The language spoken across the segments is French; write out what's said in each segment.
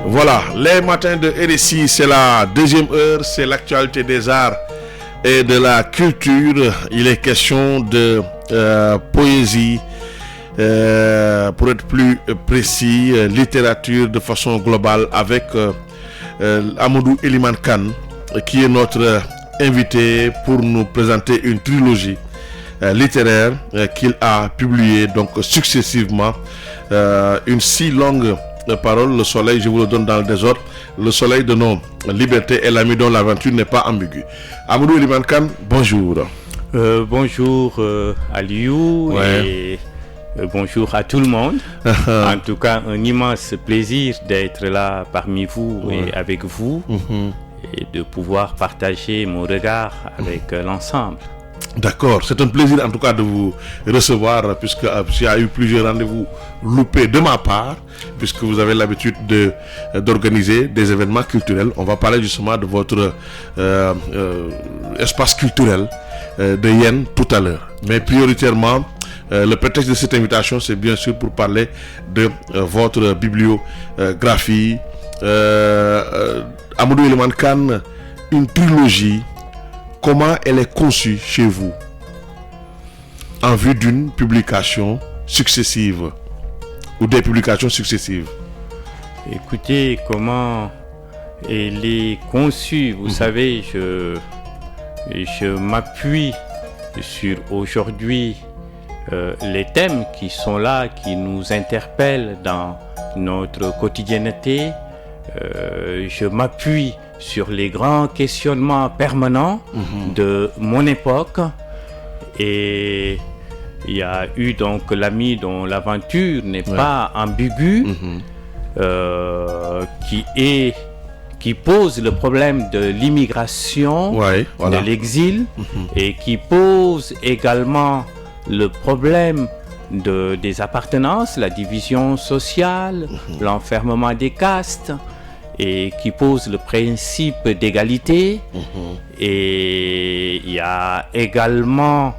Voilà, les matins de RSI, c'est la deuxième heure, c'est l'actualité des arts et de la culture. Il est question de poésie, pour être plus précis, littérature de façon globale avec Amadou Eliman Kane, qui est notre invité pour nous présenter une trilogie littéraire qu'il a publiée donc successivement, une si longue parole, le soleil, je vous le donne dans le désordre, le soleil de nos libertés est l'ami dont l'aventure n'est pas ambiguë. Amadou Eliman Kane, bonjour. Bonjour Aliou, ouais. Et bonjour à tout le monde. En tout cas, un immense plaisir d'être là parmi vous, ouais, et avec vous, et de pouvoir partager mon regard avec l'ensemble. D'accord, c'est un plaisir en tout cas de vous recevoir, puisque il y a eu plusieurs rendez-vous loupés de ma part, puisque vous avez l'habitude d'organiser des événements culturels. On va parler justement de votre espace culturel de Yen tout à l'heure. Mais prioritairement, le prétexte de cette invitation, c'est bien sûr pour parler de votre bibliographie. Amadou Eliman Kane, une trilogie. Comment elle est conçue chez vous en vue d'une publication successive ou des publications successives? Écoutez, comment elle est conçue, vous savez, je m'appuie sur aujourd'hui les thèmes qui sont là, qui nous interpellent dans notre quotidienneté. Je m'appuie sur les grands questionnements permanents de mon époque, et il y a eu donc l'ami dont l'aventure n'est pas ambiguë, qui pose le problème de l'immigration, voilà, de l'exil, et qui pose également le problème des appartenances, la division sociale, l'enfermement des castes, et qui pose le principe d'égalité. Et il y a également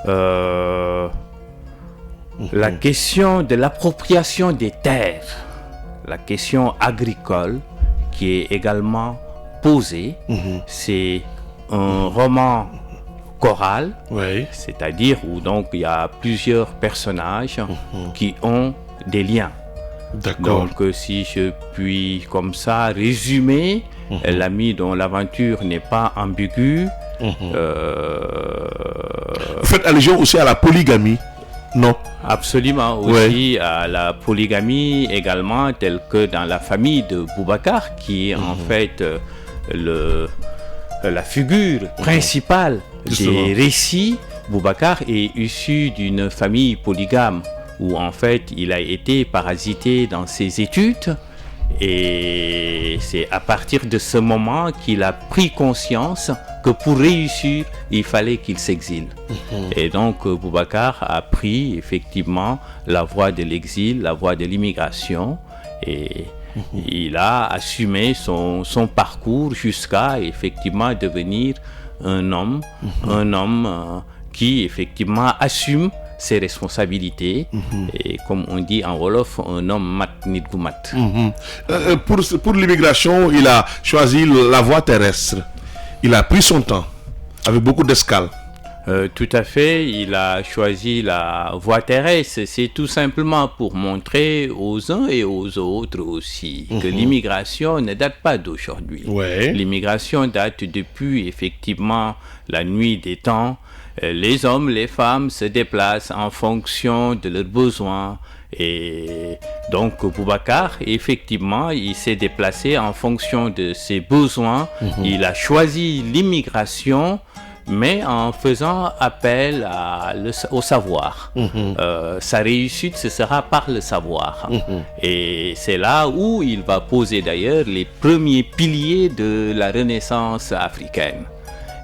la question de l'appropriation des terres, la question agricole qui est également posée. C'est un roman choral, c'est-à-dire où donc il y a plusieurs personnages qui ont des liens. D'accord. Donc si je puis comme ça résumer, l'ami dont l'aventure n'est pas ambiguë. Vous faites allusion aussi à la polygamie, non? Absolument, aussi à la polygamie également, telle que dans la famille de Boubacar, qui est en fait la figure principale des récits. Boubacar est issu d'une famille polygame, où en fait il a été parasité dans ses études, et c'est à partir de ce moment qu'il a pris conscience que pour réussir il fallait qu'il s'exile. Et donc Boubacar a pris effectivement la voie de l'exil, la voie de l'immigration, et il a assumé son parcours jusqu'à effectivement devenir un homme qui effectivement assume ses responsabilités, et comme on dit en Wolof, un homme mat nit gu mat. Pour l'immigration, il a choisi la voie terrestre. Il a pris son temps, avec beaucoup d'escales. Tout à fait, il a choisi la voie terrestre. C'est tout simplement pour montrer aux uns et aux autres aussi que l'immigration ne date pas d'aujourd'hui. L'immigration date depuis effectivement la nuit des temps. Les hommes, les femmes se déplacent en fonction de leurs besoins, et donc Boubacar, effectivement, il s'est déplacé en fonction de ses besoins. Il a choisi l'immigration, mais en faisant appel au savoir. Sa réussite, ce sera par le savoir. Et c'est là où il va poser d'ailleurs les premiers piliers de la Renaissance africaine.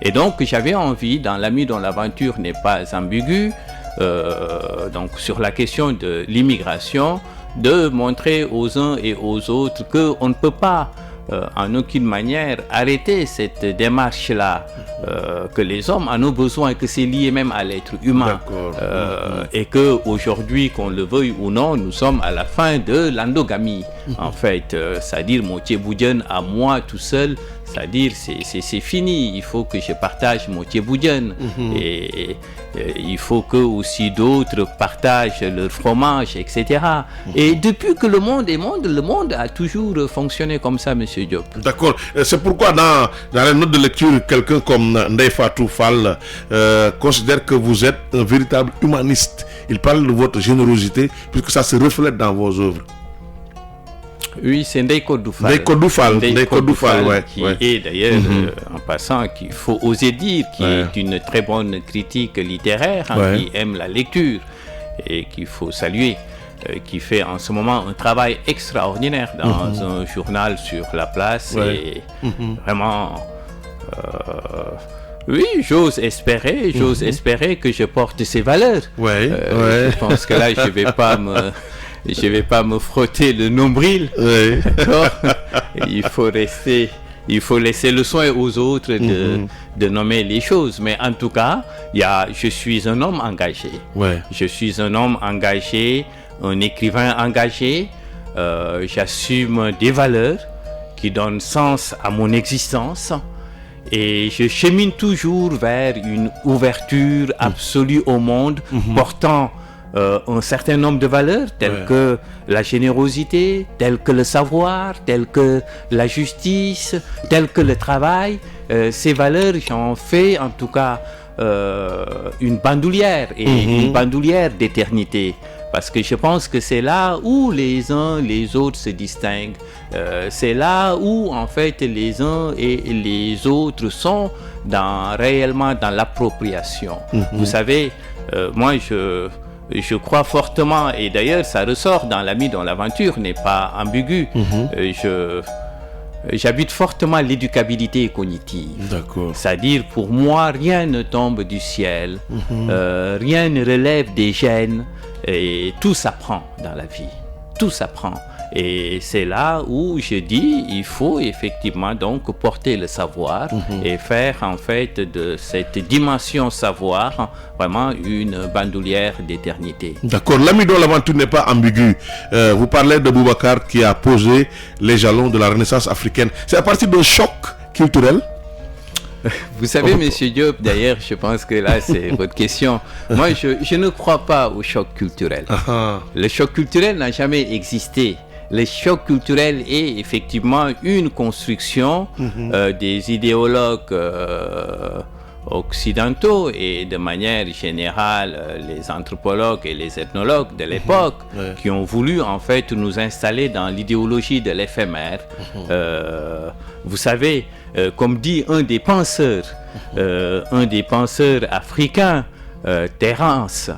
Et donc j'avais envie, dans l'ami dont l'aventure n'est pas ambiguë, donc sur la question de l'immigration, de montrer aux uns et aux autres qu'on ne peut pas en aucune manière arrêter cette démarche-là que les hommes en ont besoin, que c'est lié même à l'être humain. Et qu'aujourd'hui, qu'on le veuille ou non, nous sommes à la fin de l'endogamie. En fait, c'est-à-dire mon Thieboudian à moi tout seul, c'est-à-dire c'est fini, il faut que je partage mon Thieboudian. Et il faut que aussi d'autres partagent leur fromage, etc. Et depuis que le monde est monde, le monde a toujours fonctionné comme ça, Monsieur Diop. D'accord. C'est pourquoi dans les notes de lecture, quelqu'un comme Ndeye Fatou Fall considère que vous êtes un véritable humaniste. Il parle de votre générosité puisque ça se reflète dans vos œuvres. Oui, c'est Ndeye Kodou Fall. Ndeye Kodou Fall, ouais. Qui est d'ailleurs, en passant, qu'il faut oser dire, qui est une très bonne critique littéraire, qui aime la lecture et qu'il faut saluer, qui fait en ce moment un travail extraordinaire dans un journal sur la place. Et vraiment, oui, j'ose espérer que je porte ces valeurs. Je pense que là, je vais pas me frotter le nombril. Il faut laisser le soin aux autres de nommer les choses. Mais en tout cas, je suis un homme engagé. Je suis un homme engagé, un écrivain engagé. J'assume des valeurs qui donnent sens à mon existence. Et je chemine toujours vers une ouverture absolue au monde, portant un certain nombre de valeurs telles que la générosité, telles que le savoir, telles que la justice, telles que le travail. Ces valeurs, j'en fais en tout cas une bandoulière et une bandoulière d'éternité. Parce que je pense que c'est là où les uns les autres se distinguent. C'est là où en fait les uns et les autres sont réellement dans l'appropriation. Vous savez, moi je crois fortement, et d'ailleurs ça ressort dans L'ami dont l'aventure n'est pas ambiguë. J'habite fortement l'éducabilité cognitive. C'est-à-dire, pour moi, rien ne tombe du ciel, rien ne relève des gènes, et tout s'apprend dans la vie. Tout s'apprend. Et c'est là où je dis, il faut effectivement donc porter le savoir et faire en fait de cette dimension savoir vraiment une bandoulière d'éternité. D'accord. L'ami dont l'aventure n'est pas ambiguë. Vous parlez de Boubacar qui a posé les jalons de la Renaissance africaine. C'est à partir d'un choc culturel. Vous savez, Monsieur Diop, d'ailleurs, je pense que là, c'est votre question. Moi, je ne crois pas au choc culturel. Le choc culturel n'a jamais existé. Le choc culturel est effectivement une construction des idéologues occidentaux et de manière générale les anthropologues et les ethnologues de l'époque qui ont voulu en fait nous installer dans l'idéologie de l'éphémère. Vous savez, comme dit un des penseurs africains, Terence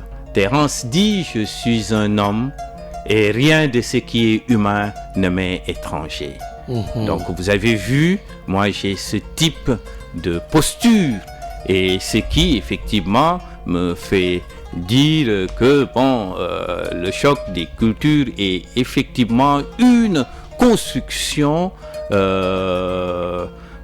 dit « Je suis un homme et rien de ce qui est humain ne m'est étranger ». Donc vous avez vu, moi j'ai ce type de posture et ce qui effectivement me fait dire que le choc des cultures est effectivement une construction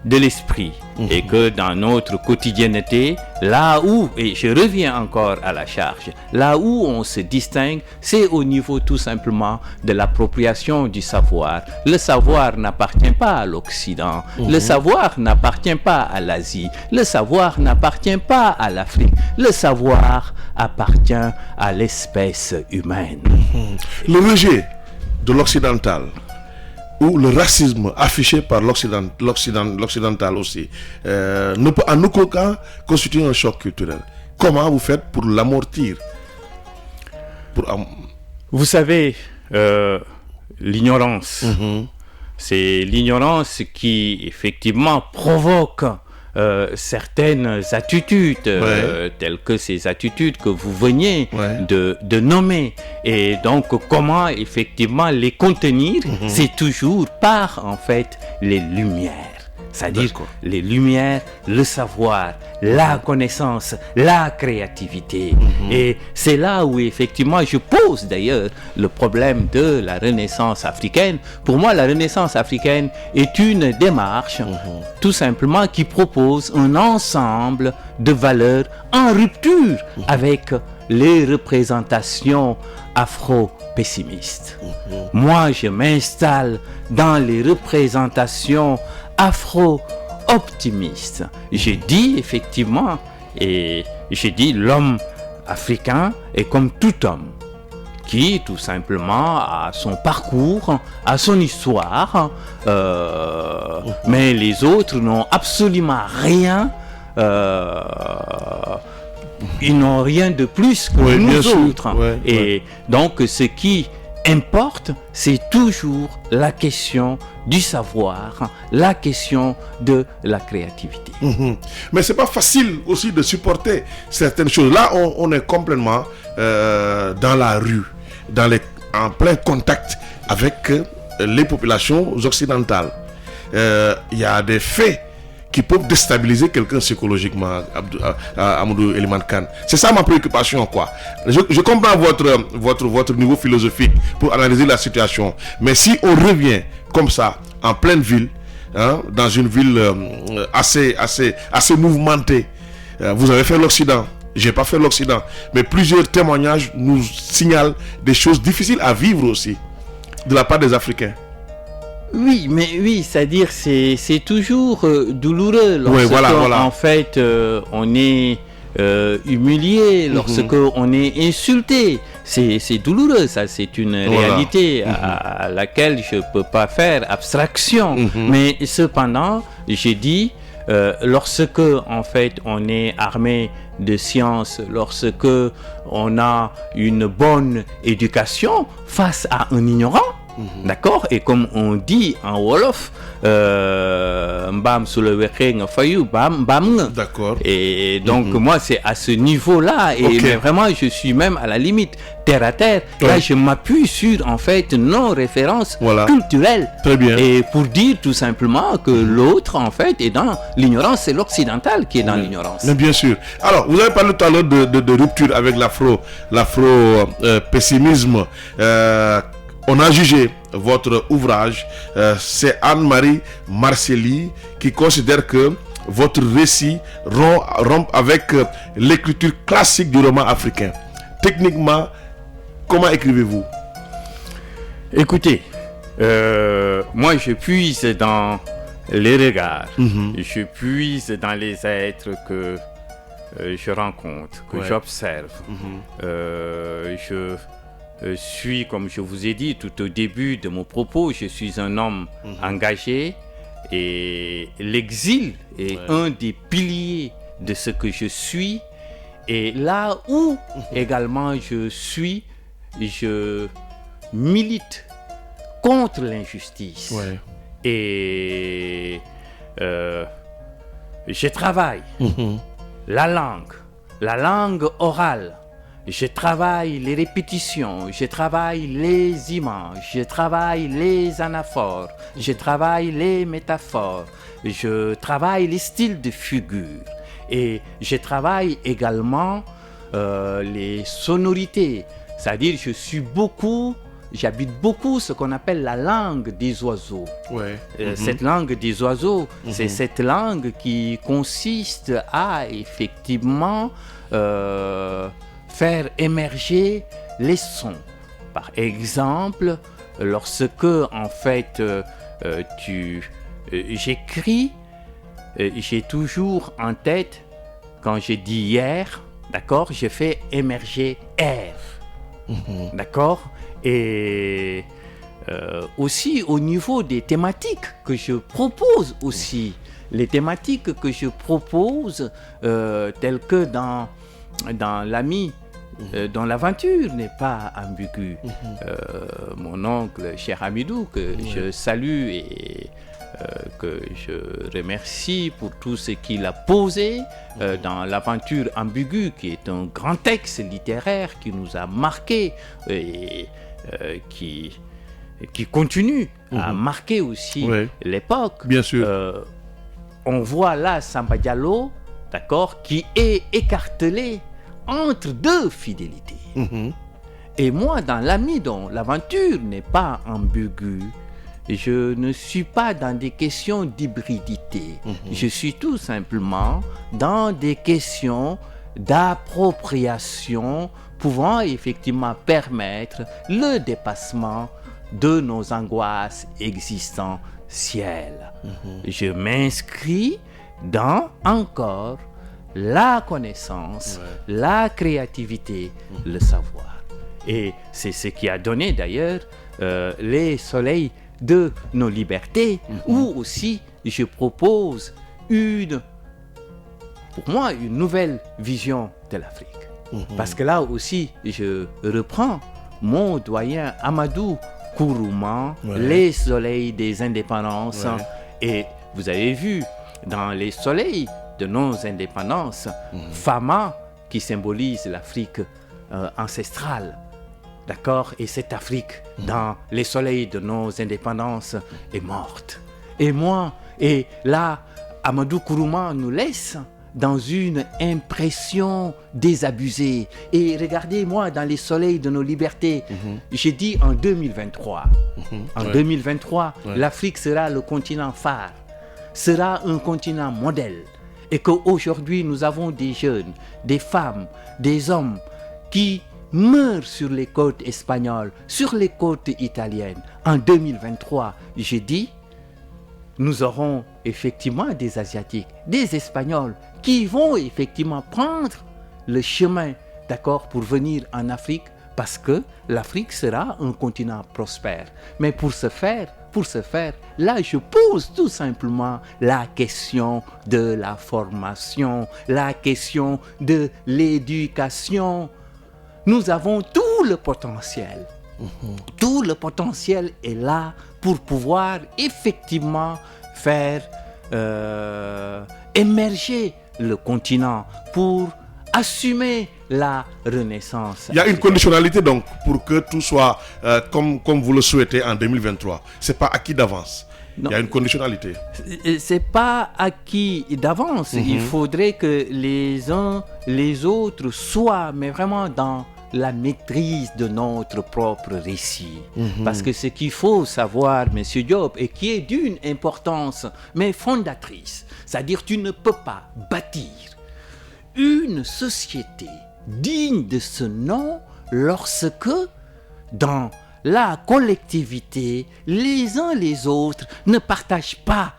de l'esprit et que dans notre quotidienneté, là où, et je reviens encore à la charge, là où on se distingue, c'est au niveau tout simplement de l'appropriation du savoir. Le savoir n'appartient pas à l'Occident, le savoir n'appartient pas à l'Asie, le savoir n'appartient pas à l'Afrique, le savoir appartient à l'espèce humaine. Le rejet de l'occidental ou le racisme affiché par l'occidental aussi ne peut en aucun cas constituer un choc culturel. Comment vous faites pour l'amortir? Vous savez, l'ignorance, c'est l'ignorance qui effectivement provoque certaines attitudes telles que ces attitudes que vous veniez de nommer. Et donc comment effectivement les contenir, c'est toujours par en fait les lumières. c'est-à-dire les lumières, le savoir, la connaissance, la créativité. Et c'est là où effectivement je pose d'ailleurs le problème de la Renaissance africaine. Pour moi, la Renaissance africaine est une démarche tout simplement qui propose un ensemble de valeurs en rupture avec les représentations afro-pessimistes. Moi, je m'installe dans les représentations afro-optimistes. Je dis effectivement, et je dis l'homme africain est comme tout homme qui tout simplement a son parcours, a son histoire, mais les autres n'ont absolument rien. Ils n'ont rien de plus que nous autres. Et donc, ce qui importe, c'est toujours la question du savoir, la question de la créativité. Mais c'est pas facile aussi de supporter certaines choses. Là, on est complètement dans la rue, en plein contact avec les populations occidentales. Il y a des faits qui peuvent déstabiliser quelqu'un psychologiquement, Amadou Eliman Kane. C'est ça ma préoccupation, quoi. Je comprends votre niveau philosophique pour analyser la situation. Mais si on revient comme ça, en pleine ville, dans une ville assez mouvementée, vous avez fait l'Occident, j'ai pas fait l'Occident, mais plusieurs témoignages nous signalent des choses difficiles à vivre aussi, de la part des Africains. Oui, c'est-à-dire c'est toujours douloureux lorsque en fait on est humilié, lorsque on est insulté. C'est douloureux, ça, c'est une réalité à laquelle je peux pas faire abstraction. Mais cependant, j'ai dit, lorsque en fait on est armé de science, lorsque on a une bonne éducation face à un ignorant, d'accord, et comme on dit en Wolof, Mbam Souleweke Ngafayou, Bam Bam. D'accord. Et donc, moi, c'est à ce niveau-là, et mais vraiment, je suis même à la limite terre à terre. Là, je m'appuie sur, en fait, nos références culturelles. Très bien. Et pour dire tout simplement que l'autre, en fait, est dans l'ignorance, c'est l'occidental qui est dans l'ignorance. Mais bien sûr. Alors, vous avez parlé tout à l'heure de rupture avec l'afro-pessimisme. On a jugé votre ouvrage, c'est Anne-Marie Marcelli qui considère que votre récit rompt avec l'écriture classique du roman africain. Techniquement, comment écrivez-vous? Écoutez, moi je puise dans les regards, je puise dans les êtres que je rencontre, que j'observe. Je suis, comme je vous ai dit tout au début de mon propos, je suis un homme engagé, et l'exil est un des piliers de ce que je suis. Et là où également je suis, je milite contre l'injustice. Et je travaille la langue orale. Je travaille les répétitions, je travaille les images, je travaille les anaphores, je travaille les métaphores, je travaille les styles de figure, et je travaille également les sonorités. C'est-à-dire, j'habite beaucoup ce qu'on appelle la langue des oiseaux. Cette langue des oiseaux, c'est cette langue qui consiste à effectivement faire émerger les sons. Par exemple, lorsque en fait j'écris, j'ai toujours en tête, quand je dis hier, d'accord, je fais émerger air, d'accord, et aussi au niveau des thématiques que je propose aussi, les thématiques que je propose telles que dans l'ami, dont l'aventure n'est pas ambiguë. Mon oncle, cher Hamidou, que je salue et que je remercie pour tout ce qu'il a posé dans l'aventure ambiguë, qui est un grand texte littéraire qui nous a marqué et qui continue à marquer aussi l'époque. Bien sûr. on voit là Samba Diallo, d'accord, qui est écartelé entre deux fidélités. Et moi, dans l'ami dont l'aventure n'est pas ambiguë, je ne suis pas dans des questions d'hybridité. Je suis tout simplement dans des questions d'appropriation pouvant effectivement permettre le dépassement de nos angoisses existentielles. Je m'inscris dans encore la connaissance, la créativité, le savoir. Et c'est ce qui a donné d'ailleurs les soleils de nos libertés, où aussi je propose pour moi, une nouvelle vision de l'Afrique. Parce que là aussi, je reprends mon doyen Amadou Kourouma, les soleils des indépendances. Et vous avez vu, dans les soleils de nos indépendances, Fama, qui symbolise l'Afrique ancestrale. D'accord? Et cette Afrique, dans les soleils de nos indépendances, est morte. Et là, Amadou Kourouma nous laisse dans une impression désabusée. Et regardez-moi, dans les soleils de nos libertés, j'ai dit en 2023. En 2023, l'Afrique sera le continent phare, sera un continent modèle. Et qu'aujourd'hui, nous avons des jeunes, des femmes, des hommes qui meurent sur les côtes espagnoles, sur les côtes italiennes. En 2023, j'ai dit, nous aurons effectivement des Asiatiques, des Espagnols qui vont effectivement prendre le chemin, d'accord, pour venir en Afrique, parce que l'Afrique sera un continent prospère. Mais pour ce faire, là, je pose tout simplement la question de la formation, la question de l'éducation. Nous avons tout le potentiel. Tout le potentiel est là pour pouvoir effectivement faire émerger le continent, pour assumer la renaissance. Il y a une conditionnalité donc pour que tout soit comme vous le souhaitez en 2023. Ce n'est pas acquis d'avance. Non. Il y a une conditionnalité. Ce n'est pas acquis d'avance. Il faudrait que les uns, les autres soient, mais vraiment dans la maîtrise de notre propre récit. Parce que ce qu'il faut savoir, M. Diop, et qui est d'une importance, mais fondatrice, c'est-à-dire tu ne peux pas bâtir une société digne de ce nom lorsque, dans la collectivité, les uns les autres ne partagent pas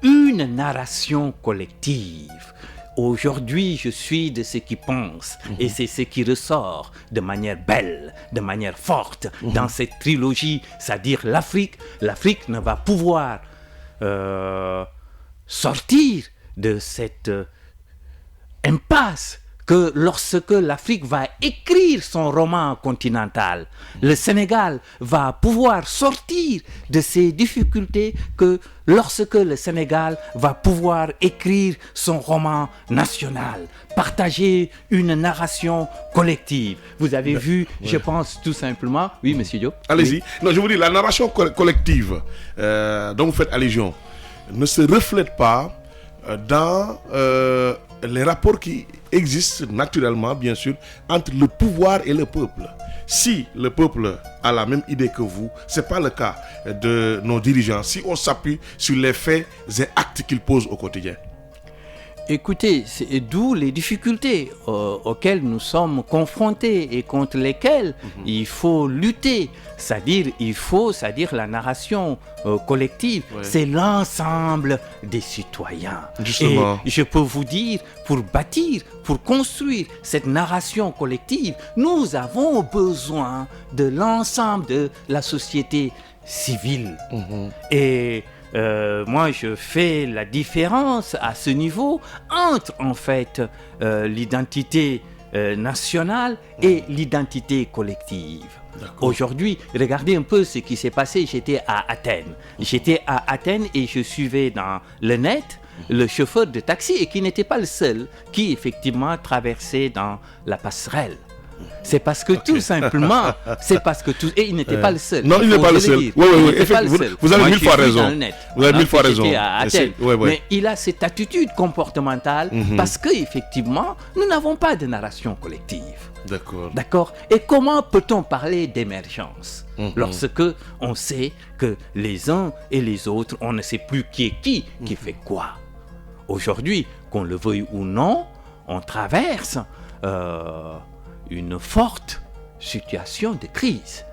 une narration collective. Aujourd'hui, je suis de ceux qui pensent, et c'est ce qui ressort de manière belle, de manière forte dans cette trilogie, c'est-à-dire l'Afrique. L'Afrique ne va pouvoir sortir de cette impasse que lorsque l'Afrique va écrire son roman continental. Le Sénégal va pouvoir sortir de ces difficultés que lorsque le Sénégal va pouvoir écrire son roman national, partager une narration collective. Vous avez vu, je pense tout simplement... Oui, monsieur Diop. Allez-y. Oui. Non, je vous dis, la narration collective dont vous faites allusion ne se reflète pas dans les rapports qui existent naturellement, bien sûr, entre le pouvoir et le peuple. Si le peuple a la même idée que vous, ce n'est pas le cas de nos dirigeants. Si on s'appuie sur les faits et actes qu'ils posent au quotidien. Écoutez, c'est d'où les difficultés auxquelles nous sommes confrontés et contre lesquelles il faut lutter. C'est-à-dire la narration collective, c'est l'ensemble des citoyens. Justement. Et je peux vous dire, pour bâtir, pour construire cette narration collective, nous avons besoin de l'ensemble de la société civile. Et moi, je fais la différence à ce niveau entre, en fait, l'identité nationale et l'identité collective. Aujourd'hui, regardez un peu ce qui s'est passé. J'étais à Athènes. Et je suivais dans le net le chauffeur de taxi, et qui n'était pas le seul qui, effectivement, traversait dans la passerelle. C'est parce que tout simplement, et il n'était pas le seul. Non, il n'est pas le seul. Oui, vous avez 1000 fois raison. Vous avez 1000 fois raison. À Athènes. Mais il a cette attitude comportementale parce qu'effectivement, nous n'avons pas de narration collective. D'accord. Et comment peut-on parler d'émergence lorsque on sait que les uns et les autres, on ne sait plus qui est qui fait quoi. Aujourd'hui, qu'on le veuille ou non, on traverse une forte situation de crise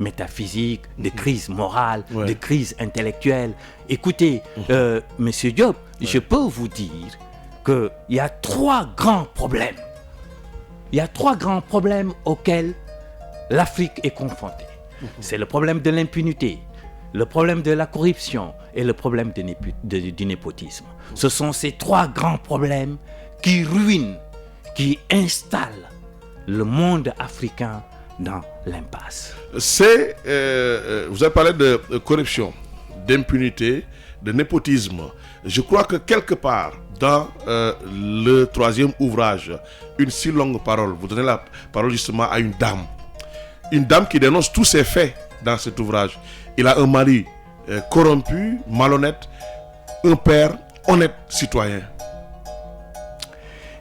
métaphysiques, de crise morale, de crise intellectuelle. Écoutez, Monsieur Diop, je peux vous dire qu'il y a 3 grands problèmes. Il y a 3 grands problèmes auxquels l'Afrique est confrontée. C'est le problème de l'impunité, le problème de la corruption et le problème du népotisme. Ce sont ces 3 grands problèmes qui ruinent, qui installent le monde africain dans l'impasse. Vous avez parlé de corruption, d'impunité, de népotisme. Je crois que quelque part, dans le 3e ouvrage, Une si longue parole, vous donnez la parole justement à une dame qui dénonce tous ces faits dans cet ouvrage. Il a un mari corrompu, malhonnête, un père honnête citoyen.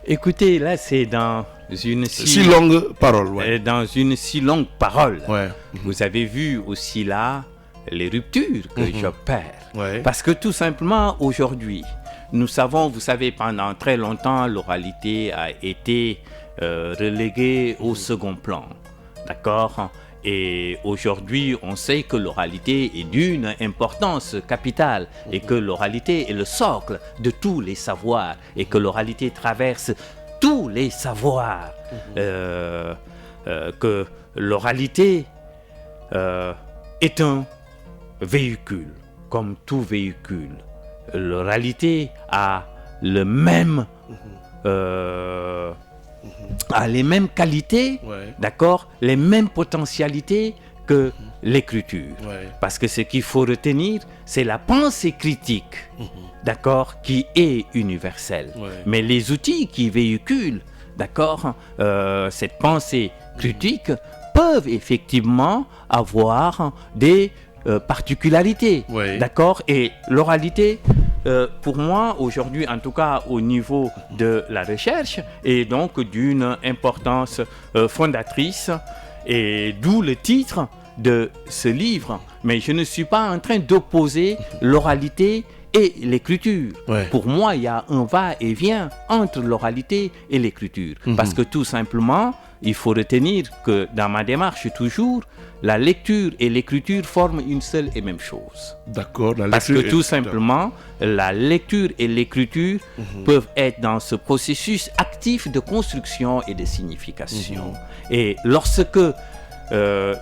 Écoutez, là c'est dans une si longue parole. Dans une si longue parole. Vous avez vu aussi là les ruptures que j'opère. Parce que tout simplement aujourd'hui, nous savons, vous savez, pendant très longtemps, l'oralité a été reléguée au second plan. D'accord ? Et aujourd'hui, on sait que l'oralité est d'une importance capitale et que l'oralité est le socle de tous les savoirs et que l'oralité traverse tous les savoirs. Que l'oralité est un véhicule, comme tout véhicule. L'oralité a le même... a les mêmes qualités, d'accord, les mêmes potentialités que l'écriture. Parce que ce qu'il faut retenir, c'est la pensée critique, d'accord, qui est universelle. Mais les outils qui véhiculent, d'accord, cette pensée critique peuvent effectivement avoir des particularités, d'accord, et l'oralité, pour moi, aujourd'hui, en tout cas au niveau de la recherche, est donc d'une importance fondatrice, et d'où le titre de ce livre. Mais je ne suis pas en train d'opposer l'oralité et l'écriture. Pour moi, il y a un va-et-vient entre l'oralité et l'écriture. Parce que tout simplement, il faut retenir que dans ma démarche toujours, la lecture et l'écriture forment une seule et même chose. D'accord. Parce que tout simplement, la lecture et l'écriture peuvent être dans ce processus actif de construction et de signification. Et lorsque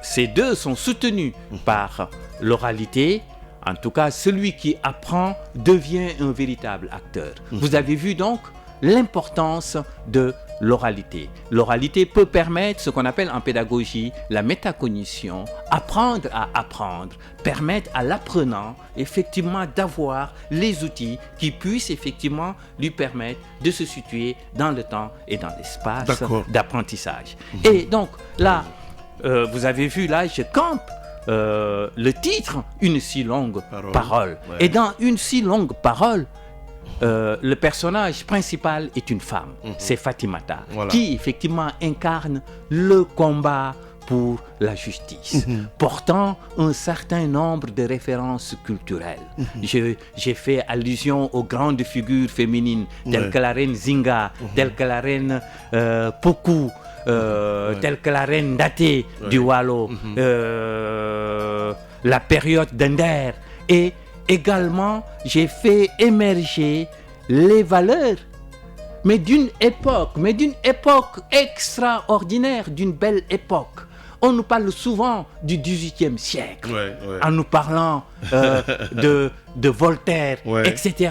ces deux sont soutenus par l'oralité, en tout cas, celui qui apprend devient un véritable acteur. Vous avez vu donc l'importance de l'oralité. L'oralité peut permettre ce qu'on appelle en pédagogie la métacognition, apprendre à apprendre, permettre à l'apprenant effectivement d'avoir les outils qui puissent effectivement lui permettre de se situer dans le temps et dans l'espace d'apprentissage. Et donc là, vous avez vu là, je campe le titre, Une si longue parole. Et dans Une si longue parole, le personnage principal est une femme, c'est Fatimata, qui effectivement incarne le combat pour la justice, portant un certain nombre de références culturelles. J'ai fait allusion aux grandes figures féminines, telles que la reine Zinga, telles que la reine Poku, telle que la reine Daté du Wallo, la période d'Ender, et également j'ai fait émerger les valeurs, mais d'une époque extraordinaire, d'une belle époque. On nous parle souvent du XVIIIe siècle, en nous parlant de Voltaire, etc.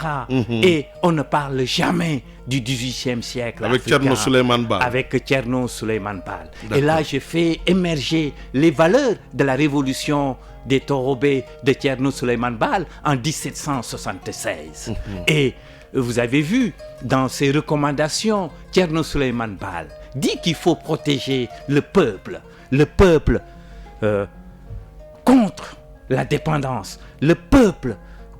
Et on ne parle jamais du XVIIIe siècle avec Thierno Souleymane Baal. Avec Thierno Souleymane Baal. Et là, j'ai fait émerger les valeurs de la révolution des Torobés de Thierno Souleymane Baal en 1776. Et vous avez vu dans ses recommandations, Thierno Souleymane Baal, dit qu'il faut protéger le peuple contre la dépendance, le peuple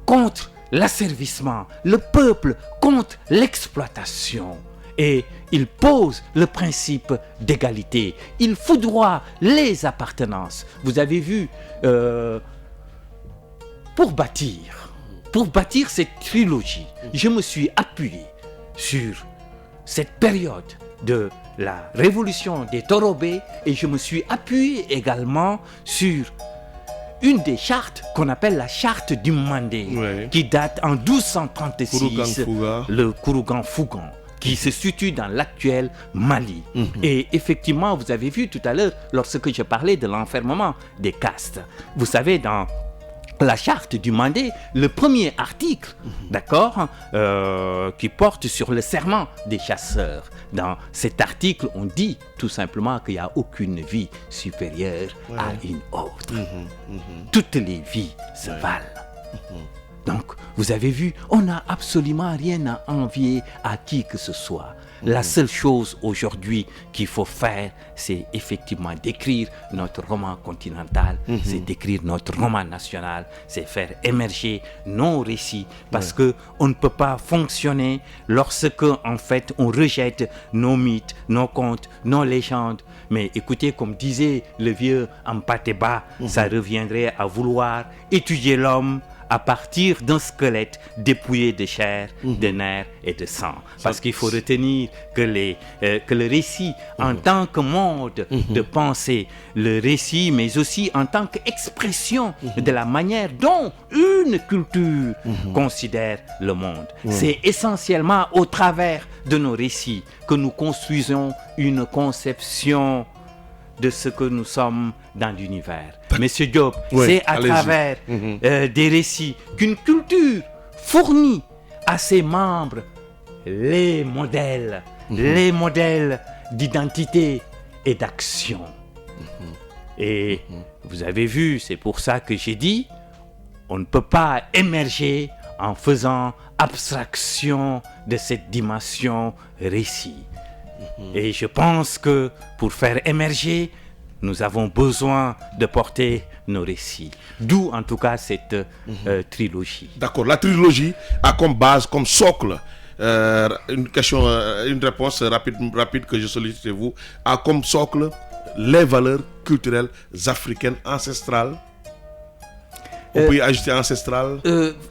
contre l'asservissement, le peuple contre l'exploitation. Et il pose le principe d'égalité. Il foudroie les appartenances. Vous avez vu, pour bâtir cette trilogie, je me suis appuyé sur cette période de la révolution des Torobé et je me suis appuyé également sur une des chartes qu'on appelle la charte du Mandé, qui date en 1236, le Kourougan-Fougan, qui se situe dans l'actuel Mali. Et effectivement, vous avez vu tout à l'heure, lorsque je parlais de l'enfermement des castes, vous savez, dans la charte du Mandé, le premier article, d'accord, qui porte sur le serment des chasseurs. Dans cet article, on dit tout simplement qu'il n'y a aucune vie supérieure à une autre. Toutes les vies se valent. Donc, vous avez vu, on n'a absolument rien à envier à qui que ce soit. La seule chose aujourd'hui qu'il faut faire, c'est effectivement d'écrire notre roman continental, c'est d'écrire notre roman national, c'est faire émerger nos récits, parce que on ne peut pas fonctionner lorsque, en fait, on rejette nos mythes, nos contes, nos légendes. Mais écoutez, comme disait le vieux Ampateba, ça reviendrait à vouloir étudier l'homme à partir d'un squelette dépouillé de chair, de nerfs et de sang. Parce qu'il faut retenir que le récit, en tant que mode de pensée, le récit, mais aussi en tant qu'expression de la manière dont une culture considère le monde. C'est essentiellement au travers de nos récits que nous construisons une conception de ce que nous sommes dans l'univers. Monsieur Diop, c'est à travers des récits qu'une culture fournit à ses membres les modèles d'identité et d'action. Et vous avez vu, c'est pour ça que j'ai dit, on ne peut pas émerger en faisant abstraction de cette dimension récit. Et je pense que pour faire émerger, nous avons besoin de porter nos récits. D'où en tout cas cette trilogie. D'accord, la trilogie a comme base, comme socle, une réponse rapide que je sollicite de vous, a comme socle les valeurs culturelles africaines ancestrales. On peut y ajouter ancestral.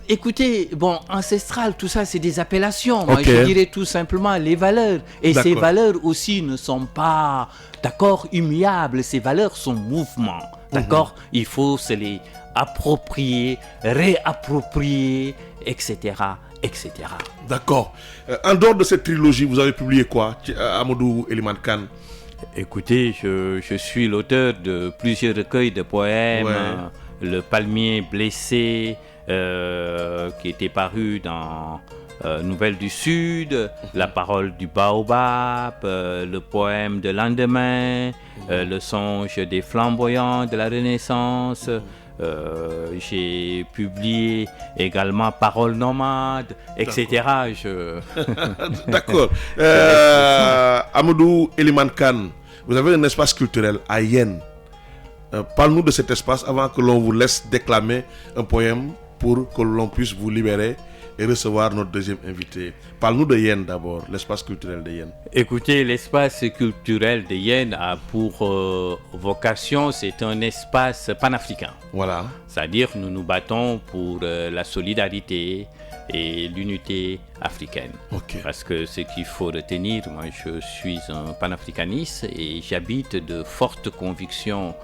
Écoutez, bon, ancestral, tout ça, c'est des appellations. Moi, je dirais tout simplement les valeurs. Et ces valeurs aussi ne sont pas, d'accord, immuables. Ces valeurs sont mouvements, d'accord. Il faut se les approprier, réapproprier, etc., etc. D'accord. En dehors de cette trilogie, vous avez publié quoi, Amadou Eliman Kane? Écoutez, je suis l'auteur de plusieurs recueils de poèmes. Le palmier blessé, qui était paru dans Nouvelles du Sud, La parole du baobab, le poème de lendemain, le songe des flamboyants de la Renaissance. J'ai publié également Paroles nomades, etc. D'accord. Amadou Eliman Kane, vous avez un espace culturel à Yen. Parle-nous de cet espace avant que l'on vous laisse déclamer un poème pour que l'on puisse vous libérer et recevoir notre deuxième invité. Parle-nous de Yen d'abord, l'espace culturel de Yen. Écoutez, l'espace culturel de Yen a pour vocation, c'est un espace panafricain. Voilà. C'est-à-dire nous nous battons pour la solidarité et l'unité africaine. Parce que ce qu'il faut retenir, moi je suis un panafricaniste et j'habite de fortes convictions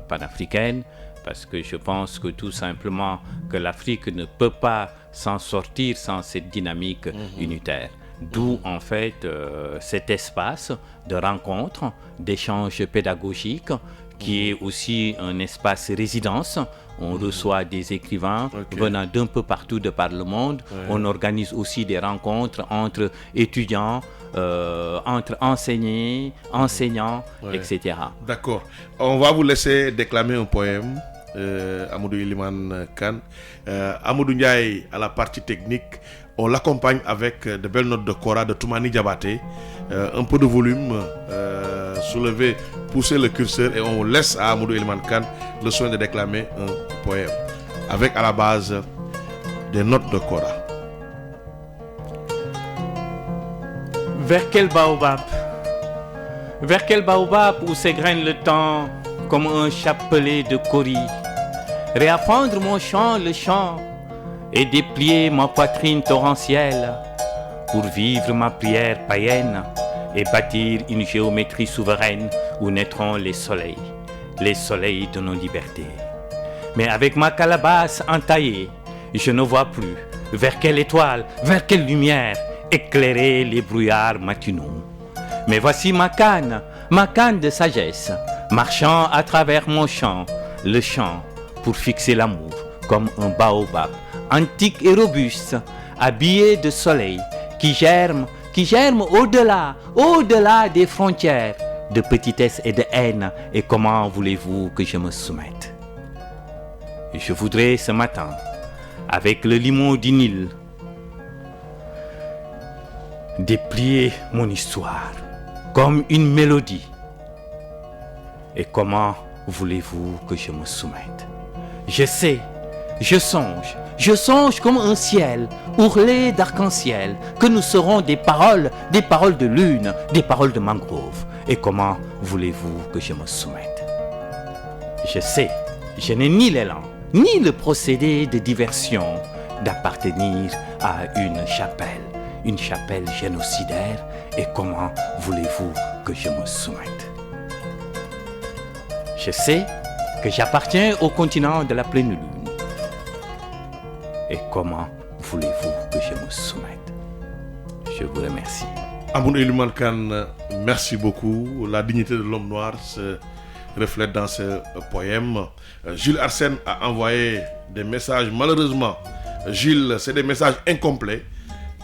panafricaine, parce que je pense que tout simplement que l'Afrique ne peut pas s'en sortir sans cette dynamique unitaire. D'où en fait cet espace de rencontre, d'échange pédagogique, qui est aussi un espace résidence. On reçoit des écrivains venant d'un peu partout de par le monde. On organise aussi des rencontres entre étudiants, entre enseignants, etc. D'accord. On va vous laisser déclamer un poème, Amadou Eliman Kane. Amadou Ndiaye à la partie technique. On l'accompagne avec de belles notes de Kora de Toumani Diabaté. un peu de volume, soulever, pousser le curseur et on laisse à Amadou Elimane Kane le soin de déclamer un poème avec à la base des notes de Kora. Vers quel baobab où s'égrène le temps comme un chapelet de cori, réapprendre mon chant, le chant, et déplier ma poitrine torrentielle pour vivre ma prière païenne et bâtir une géométrie souveraine où naîtront les soleils de nos libertés. Mais avec ma calebasse entaillée, je ne vois plus vers quelle étoile, vers quelle lumière éclairer les brouillards matinaux. Mais voici ma canne de sagesse, marchant à travers mon champ, le champ pour fixer l'amour comme un baobab, antique et robuste, habillé de soleil, qui germe au-delà des frontières de petitesse et de haine. Et comment voulez-vous que je me soumette? Je voudrais ce matin, avec le limon du Nil, déplier mon histoire comme une mélodie. Et comment voulez-vous que je me soumette? Je sais, je songe comme un ciel ourlé d'arc-en-ciel, que nous serons des paroles de lune, des paroles de mangrove. Et comment voulez-vous que je me soumette? Je sais, je n'ai ni l'élan, ni le procédé de diversion d'appartenir à une chapelle génocidaire. Et comment voulez-vous que je me soumette? Je sais que j'appartiens au continent de la pleine lune. Et comment voulez-vous que je me soumette? Je vous remercie. Amadou Elimane Kane, merci beaucoup. La dignité de l'homme noir se reflète dans ce poème. Jules Arsène a envoyé des messages. Malheureusement, Jules, c'est des messages incomplets.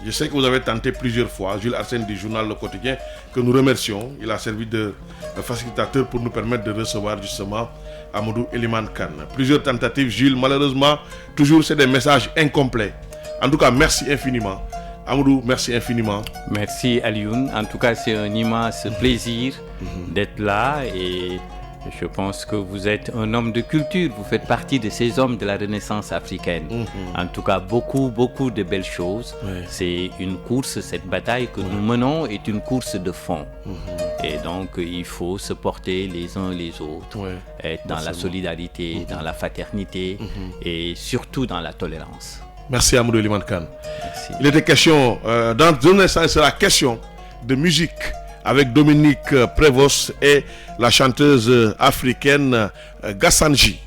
Je sais que vous avez tenté plusieurs fois. Jules Arsène du journal Le Quotidien, que nous remercions. Il a servi de facilitateur pour nous permettre de recevoir justement Amadou Elimane Kane. Plusieurs tentatives, Jules. Malheureusement, toujours c'est des messages incomplets. En tout cas, merci infiniment. Amadou, merci infiniment. Merci Alioune. En tout cas, c'est un immense plaisir d'être là et je pense que vous êtes un homme de culture. Vous faites partie de ces hommes de la Renaissance africaine. En tout cas, beaucoup de belles choses. C'est une course, cette bataille que nous menons est une course de fond. Et donc, il faut se porter les uns les autres, être dans la solidarité, dans la fraternité et surtout dans la tolérance. Merci Amadou Elimane Kane. Merci. Il était question, dans un instant, il sera question de musique avec Dominique Prévost et la chanteuse africaine Gassanji.